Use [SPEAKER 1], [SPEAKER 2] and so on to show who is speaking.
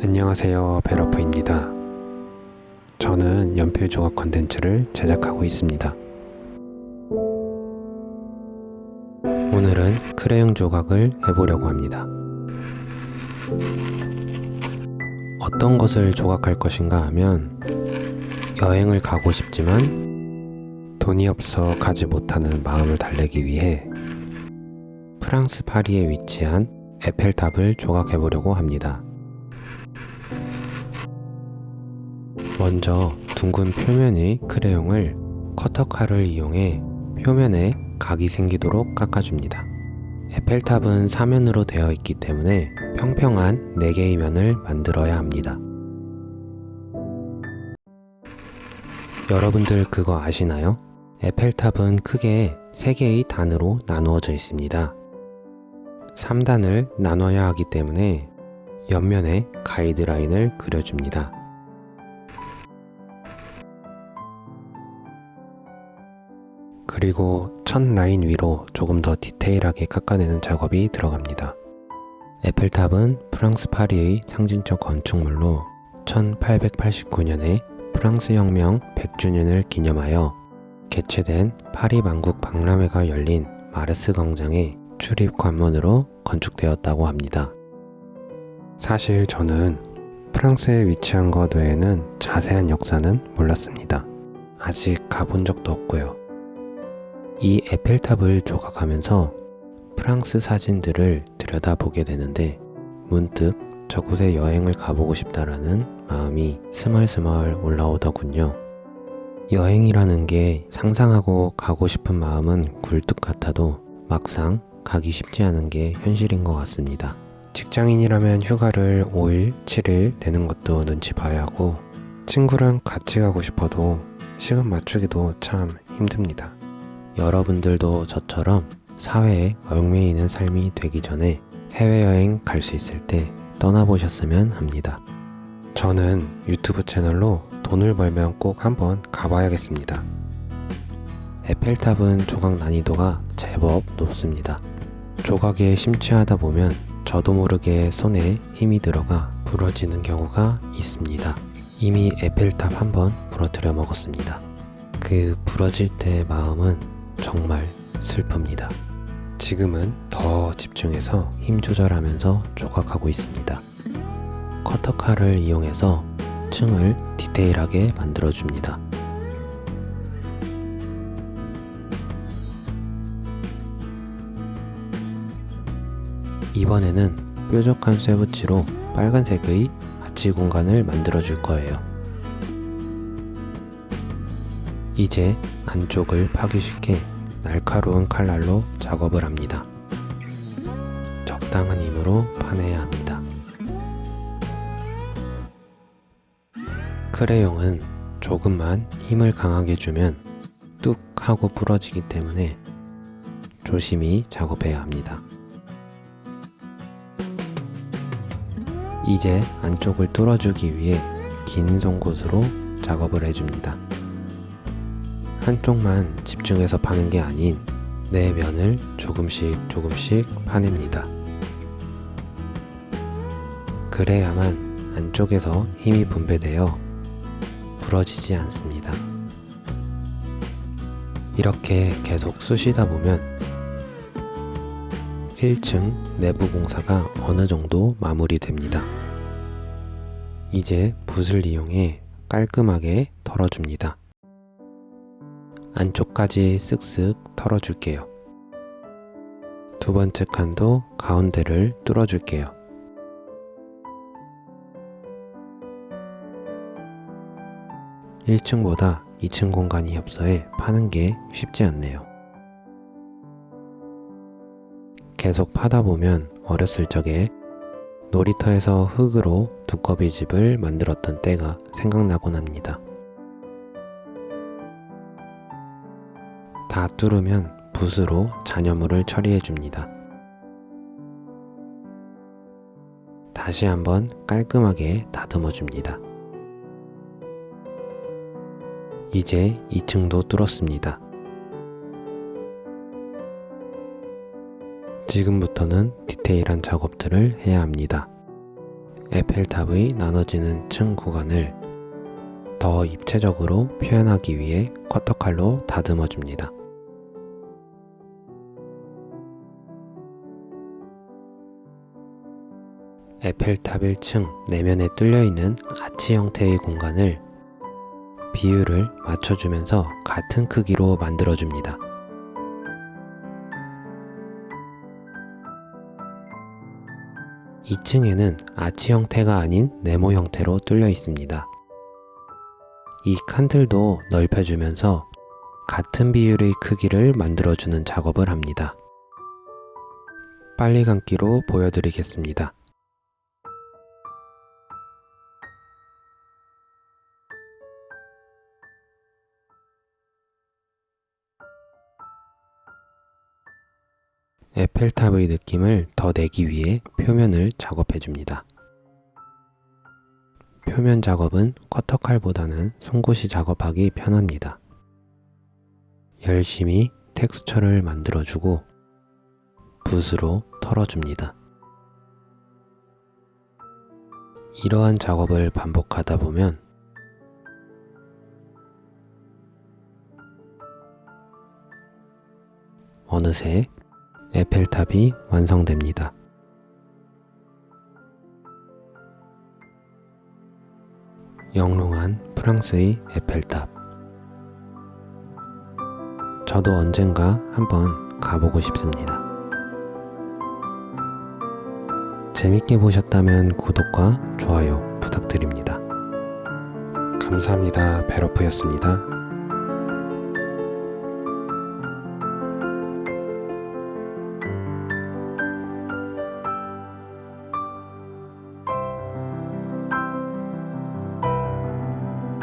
[SPEAKER 1] 안녕하세요, 베러프입니다. 저는 연필 조각 컨텐츠를 제작하고 있습니다. 오늘은 크레용 조각을 해보려고 합니다. 어떤 것을 조각할 것인가 하면 여행을 가고 싶지만 돈이 없어 가지 못하는 마음을 달래기 위해 프랑스 파리에 위치한 에펠탑을 조각해 보려고 합니다. 먼저 둥근 표면의 크레용을 커터칼을 이용해 표면에 각이 생기도록 깎아줍니다. 에펠탑은 사면으로 되어 있기 때문에 평평한 4개의 면을 만들어야 합니다. 여러분들 그거 아시나요? 에펠탑은 크게 3개의 단으로 나누어져 있습니다. 3단을 나눠야 하기 때문에 옆면에 가이드라인을 그려줍니다. 그리고 첫 라인 위로 조금 더 디테일하게 깎아내는 작업이 들어갑니다. 에펠탑은 프랑스 파리의 상징적 건축물로 1889년에 프랑스 혁명 100주년을 기념하여 개최된 파리 만국 박람회가 열린 마르스 광장의 출입 관문으로 건축되었다고 합니다. 사실 저는 프랑스에 위치한 것 외에는 자세한 역사는 몰랐습니다. 아직 가본 적도 없고요. 이 에펠탑을 조각하면서 프랑스 사진들을 들여다보게 되는데 문득 저곳에 여행을 가보고 싶다라는 마음이 스멀스멀 올라오더군요. 여행이라는 게 상상하고 가고 싶은 마음은 굴뚝 같아도 막상 가기 쉽지 않은 게 현실인 것 같습니다. 직장인이라면 휴가를 5일, 7일 내는 것도 눈치 봐야 하고 친구랑 같이 가고 싶어도 시간 맞추기도 참 힘듭니다. 여러분들도 저처럼 사회에 얽매이는 삶이 되기 전에 해외여행 갈 수 있을 때 떠나보셨으면 합니다. 저는 유튜브 채널로 돈을 벌면 꼭 한번 가봐야겠습니다. 에펠탑은 조각 난이도가 제법 높습니다. 조각에 심취하다 보면 저도 모르게 손에 힘이 들어가 부러지는 경우가 있습니다. 이미 에펠탑 한번 부러뜨려 먹었습니다. 그 부러질 때의 마음은 정말 슬픕니다. 지금은 더 집중해서 힘 조절하면서 조각하고 있습니다. 커터칼을 이용해서 층을 디테일하게 만들어줍니다. 이번에는 뾰족한 쇠붙이로 빨간색의 아치 공간을 만들어줄 거예요. 이제 안쪽을 파기 쉽게 날카로운 칼날로 작업을 합니다. 적당한 힘으로 파내야 합니다. 크레용은 조금만 힘을 강하게 주면 뚝 하고 부러지기 때문에 조심히 작업해야 합니다. 이제 안쪽을 뚫어주기 위해 긴 송곳으로 작업을 해줍니다. 한쪽만 집중해서 파는 게 아닌 네 면을 조금씩 파냅니다. 그래야만 안쪽에서 힘이 분배되어 부러지지 않습니다. 이렇게 계속 쑤시다 보면 1층 내부 공사가 어느 정도 마무리됩니다. 이제 붓을 이용해 깔끔하게 털어줍니다. 안쪽까지 쓱쓱 털어줄게요. 두 번째 칸도 가운데를 뚫어줄게요. (1층보다) 2층 공간이 협소해 파는 게 쉽지 않네요. 계속 파다 보면 어렸을 적에 놀이터에서 흙으로 두꺼비 집을 만들었던 때가 생각나곤 합니다. 다 뚫으면 붓으로 잔여물을 처리해 줍니다. 다시 한번 깔끔하게 다듬어 줍니다. 이제 2층도 뚫었습니다. 지금부터는 디테일한 작업들을 해야 합니다. 에펠탑의 나눠지는 층 구간을 더 입체적으로 표현하기 위해 커터칼로 다듬어 줍니다. 에펠탑 1층 내면에 뚫려있는 아치 형태의 공간을 비율을 맞춰주면서 같은 크기로 만들어줍니다. (2층에는) 아치 형태가 아닌 네모 형태로 뚫려 있습니다. 이 칸들도 넓혀주면서 같은 비율의 크기를 만들어주는 작업을 합니다. 빨리 감기로 보여드리겠습니다. 에펠탑의 느낌을 더 내기 위해 표면을 작업해 줍니다. 표면 작업은 커터칼보다는 손고시 작업하기 편합니다. 열심히 텍스처를 만들어주고 붓으로 털어줍니다. 이러한 작업을 반복하다 보면 어느새 에펠탑이 완성됩니다. 영롱한 프랑스의 에펠탑. 저도 언젠가 한번 가보고 싶습니다. 재밌게 보셨다면 구독과 좋아요 부탁드립니다. 감사합니다. 베러프였습니다.